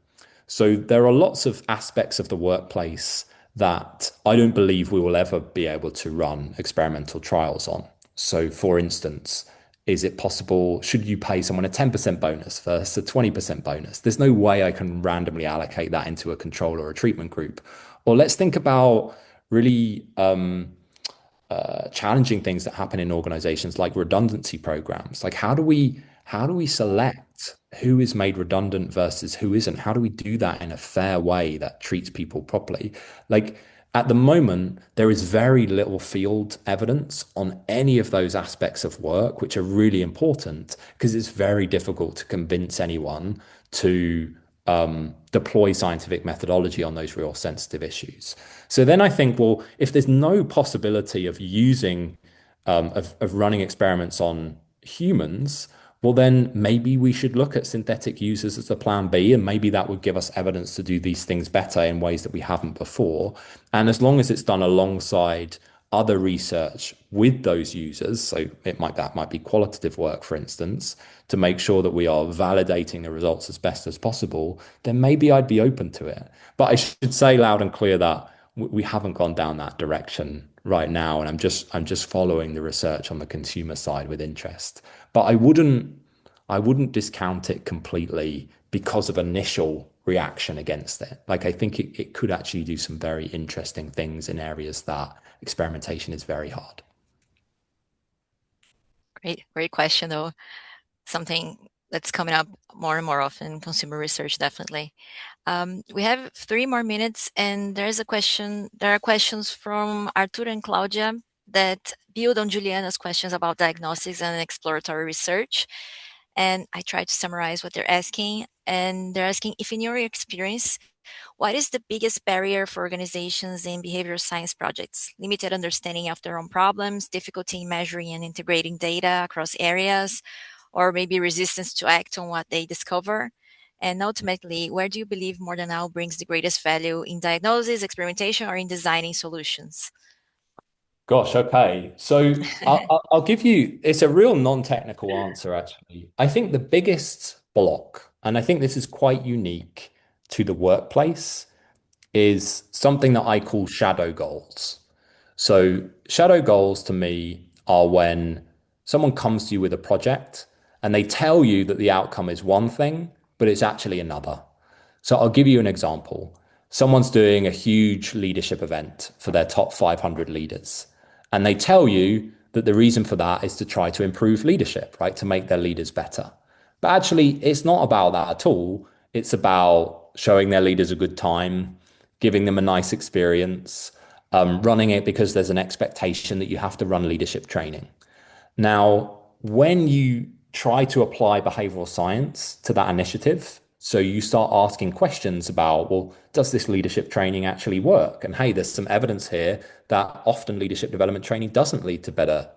So there are lots of aspects of the workplace that I don't believe we will ever be able to run experimental trials on. So, for instance, is it possible, should you pay someone a 10% bonus versus a 20% bonus? There's no way I can randomly allocate that into a control or a treatment group. Or let's think about really challenging things that happen in organizations like redundancy programs. Like, how do we select select who is made redundant versus who isn't? How do we do that in a fair way that treats people properly? Like at the moment, there is very little field evidence on any of those aspects of work, which are really important because it's very difficult to convince anyone to deploy scientific methodology on those real sensitive issues. So then I think, well, if there's no possibility of using of running experiments on humans, well, then maybe we should look at synthetic users as a plan B, and maybe that would give us evidence to do these things better in ways that we haven't before. And as long as it's done alongside other research with those users, so that might be qualitative work, for instance, to make sure that we are validating the results as best as possible, then maybe I'd be open to it. But I should say loud and clear that we haven't gone down that direction right now, and I'm just following the research on the consumer side with interest. But I wouldn't discount it completely because of initial reaction against it. Like I think it could actually do some very interesting things in areas that experimentation is very hard. Great question, though. Something that's coming up more and more often in consumer research, definitely. We have 3 more minutes, and there are questions from Arthur and Claudia that build on Juliana's questions about diagnostics and exploratory research. And I try to summarize what they're asking. And they're asking, if in your experience, what is the biggest barrier for organizations in behavioral science projects? Limited understanding of their own problems, difficulty in measuring and integrating data across areas, or maybe resistance to act on what they discover? And ultimately, where do you believe Morethannow brings the greatest value in diagnosis, experimentation, or in designing solutions? Gosh, okay. So I'll give you, it's a real non-technical answer, actually. I think the biggest block, and I think this is quite unique to the workplace, is something that I call shadow goals. So shadow goals to me are when someone comes to you with a project and they tell you that the outcome is one thing, but it's actually another. So I'll give you an example. Someone's doing a huge leadership event for their top 500 leaders. And they tell you that the reason for that is to try to improve leadership, right? To make their leaders better. But actually, it's not about that at all. It's about showing their leaders a good time, giving them a nice experience, running it because there's an expectation that you have to run leadership training. Now, when you try to apply behavioral science to that initiative, so you start asking questions about, well, does this leadership training actually work? And hey, there's some evidence here that often leadership development training doesn't lead to better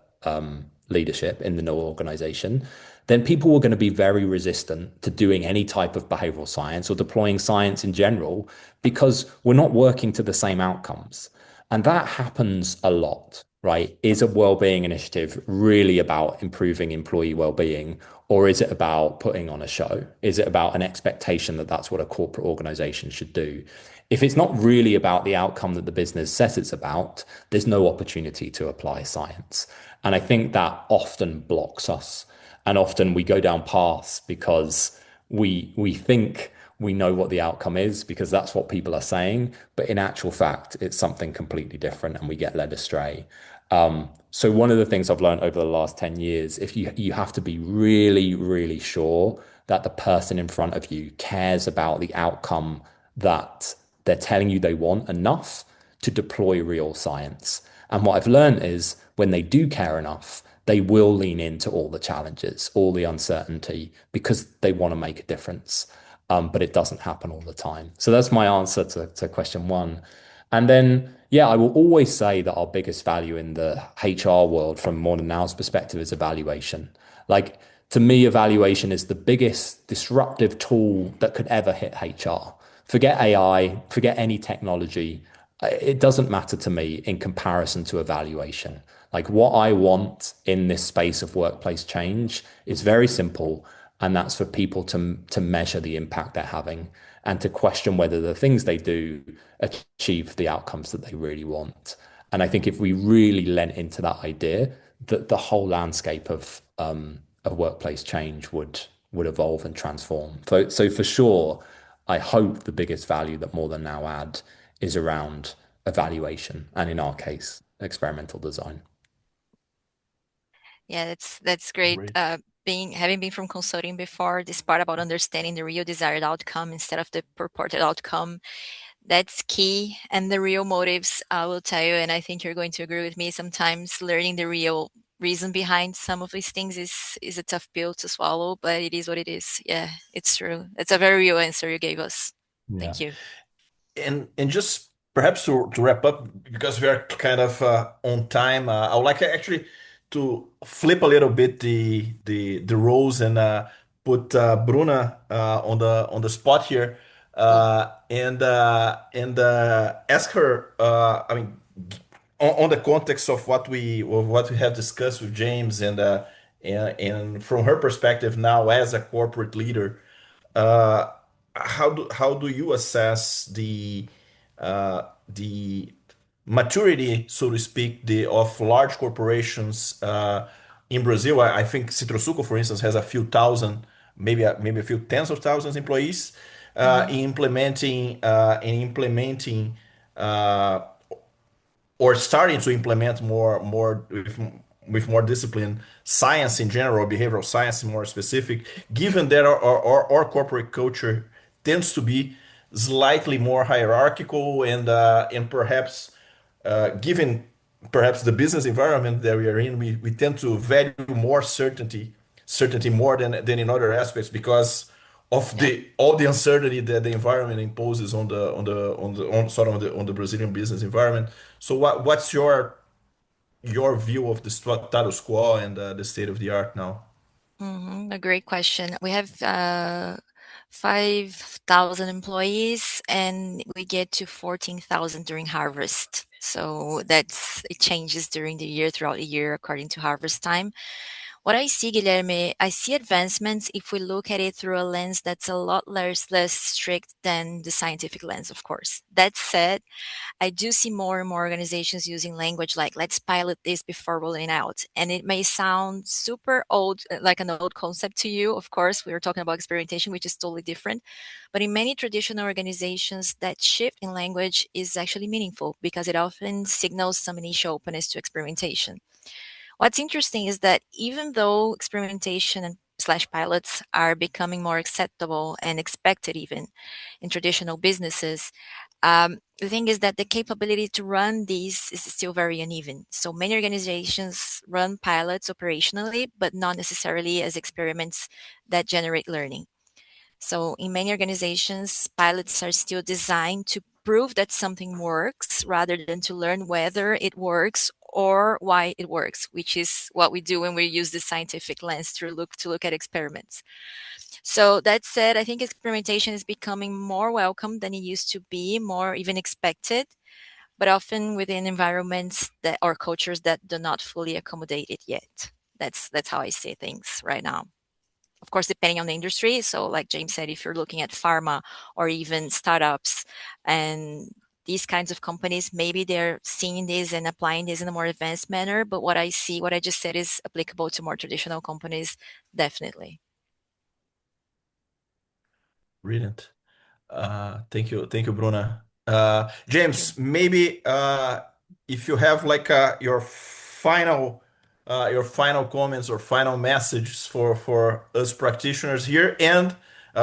leadership in the organization. Then people are going to be very resistant to doing any type of behavioral science or deploying science in general because we're not working to the same outcomes. And that happens a lot, right? Is a well-being initiative really about improving employee well-being, or is it about putting on a show? Is it about an expectation that that's what a corporate organization should do? If it's not really about the outcome that the business says it's about, there's no opportunity to apply science. And I think that often blocks us. And often we go down paths because we think we know what the outcome is because that's what people are saying. But in actual fact, it's something completely different and we get led astray. So one of the things I've learned over the last 10 years, if you have to be really, really sure that the person in front of you cares about the outcome that they're telling you they want enough to deploy real science. And what I've learned is when they do care enough, they will lean into all the challenges, all the uncertainty, because they want to make a difference. But it doesn't happen all the time. So that's my answer to question one. And then, yeah, I will always say that our biggest value in the HR world from Morethanow's perspective is evaluation. Like, to me, evaluation is the biggest disruptive tool that could ever hit HR. Forget AI, forget any technology. It doesn't matter to me in comparison to evaluation. Like, what I want in this space of workplace change is very simple. And that's for people to measure the impact they're having and to question whether the things they do achieve the outcomes that they really want. And I think if we really lent into that idea, that the whole landscape of workplace change would evolve and transform. So for sure, I hope the biggest value that Morethannow add is around evaluation, and in our case, experimental design. Yeah, that's great. having been from consulting before, this part about understanding the real desired outcome instead of the purported outcome, that's key. And the real motives, I will tell you, and I think you're going to agree with me, sometimes learning the real reason behind some of these things is a tough pill to swallow, but it is what it is. Yeah, it's true. It's a very real answer you gave us. Yeah. Thank you. And just perhaps to wrap up, because we are kind of on time, I would like actually to flip a little bit the roles and put Bruna on the spot here, and ask her. I mean, on the context of what we have discussed with James, and from her perspective now as a corporate leader. Uh, how do you assess the maturity, so to speak, of large corporations in Brazil? I think Citrosuco, for instance, has a few thousand, maybe a few tens of thousands employees in implementing uh, or starting to implement more with more discipline, science in general, behavioral science more specific, given that our corporate culture tends to be slightly more hierarchical, and perhaps given perhaps the business environment that we are in, we tend to value more certainty more than in other aspects, because of Yeah. all the uncertainty that the environment imposes on the Brazilian business environment. So what's your view of the status quo and the state of the art now? A great question. We have 5,000 employees, and we get to 14,000 during harvest. So it changes during the year, throughout the year, according to harvest time. What I see, Guilherme, I see advancements if we look at it through a lens that's a lot less strict than the scientific lens, of course. That said, I do see more and more organizations using language like, let's pilot this before rolling out. And it may sound super old, like an old concept to you. Of course, we were talking about experimentation, which is totally different. But in many traditional organizations, that shift in language is actually meaningful because it often signals some initial openness to experimentation. What's interesting is that even though experimentation and slash pilots are becoming more acceptable and expected even in traditional businesses, the thing is that the capability to run these is still very uneven. So many organizations run pilots operationally, but not necessarily as experiments that generate learning. So in many organizations, pilots are still designed to prove that something works rather than to learn whether it works or why it works, which is what we do when we use the scientific lens to look at experiments. So that said, I think experimentation is becoming more welcome than it used to be, more even expected, but often within environments that or cultures that do not fully accommodate it yet. That's how I see things right now. Of course, depending on the industry. So like James said, if you're looking at pharma or even startups and these kinds of companies, maybe they're seeing this and applying this in a more advanced manner. But what I just said is applicable to more traditional companies, definitely. Brilliant. Thank you, Bruna. Thank you. James, maybe if you have like your final comments or final messages for us practitioners here, and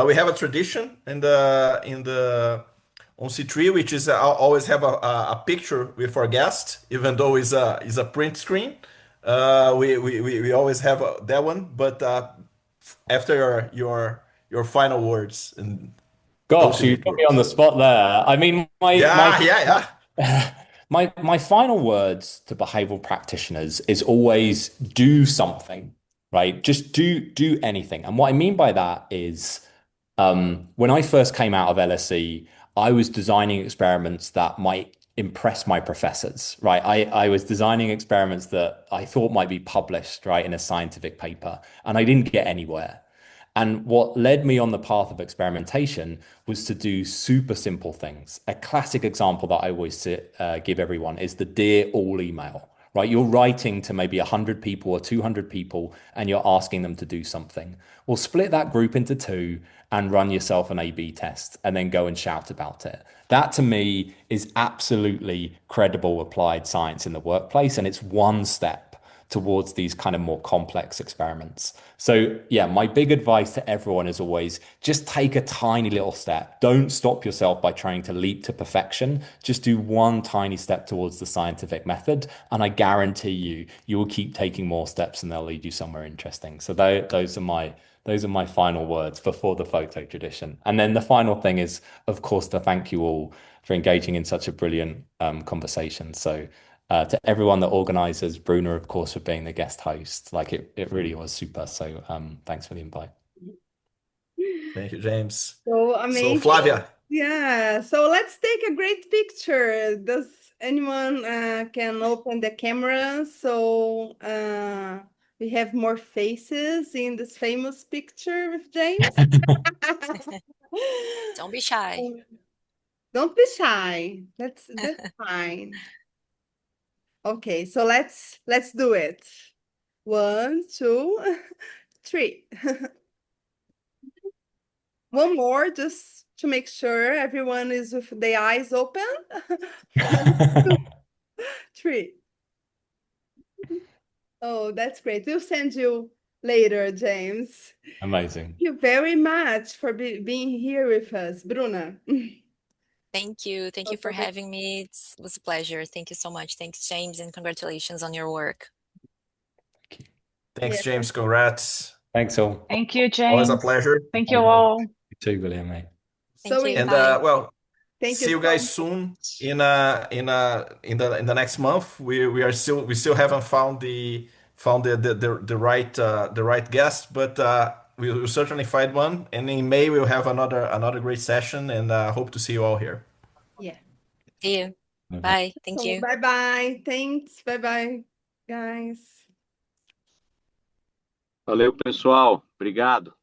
we have a tradition in the on C3, which is always have a picture with our guest, even though it's a print screen. We always have that one, but after your final words and Gosh, you ultimate put me on words. the spot there. I mean, Yeah, yeah, yeah. my final words to behavioral practitioners is always do something, right? Just do anything. And what I mean by that is when I first came out of LSE, I was designing experiments that might impress my professors, right? I was designing experiments that I thought might be published, right, in a scientific paper, and I didn't get anywhere. And what led me on the path of experimentation was to do super simple things. A classic example that I always give everyone is the Dear All email, right? You're writing to maybe 100 people or 200 people and you're asking them to do something. Well, split that group into two and run yourself an A/B test and then go and shout about it. That to me is absolutely credible applied science in the workplace. And it's one step towards these kind of more complex experiments. So yeah, my big advice to everyone is always just take a tiny little step. Don't stop yourself by trying to leap to perfection. Just do one tiny step towards the scientific method, and I guarantee you will keep taking more steps and they'll lead you somewhere interesting. So those are my final words before the photo tradition. And then the final thing is, of course, to thank you all for engaging in such a brilliant conversation. So to everyone that organizes, Bruna, of course, for being the guest host. Like it really was super. So thanks for the invite. Thank you, James. So amazing. So Flávia. Yeah, so let's take a great picture. Does anyone can open the camera? So we have more faces in this famous picture with James. Don't be shy. Don't be shy. That's fine. Okay, so let's do it. 1, 2, 3. One more, just to make sure everyone is with the eyes open. 1, 2, 3. Oh, that's great. We'll send you later, James. Amazing. Thank you very much for being here with us, Bruna. Thank you. Thank you for having me. It was a pleasure. Thank you so much. Thanks, James, and congratulations on your work. Thanks, James. Congrats. Thanks all. Thank you, James. Always a pleasure. Thank you all. You too, William, mate. Thank you. And Bye. well, Thank see you you guys so soon in the next month. We still haven't found the right guest, but we will certainly find one. And in May we'll have another great session, and hope to see you all here. Yeah. See you. Bye. Thank you. Bye-bye. Thanks. Bye-bye, guys. Valeu, pessoal. Obrigado.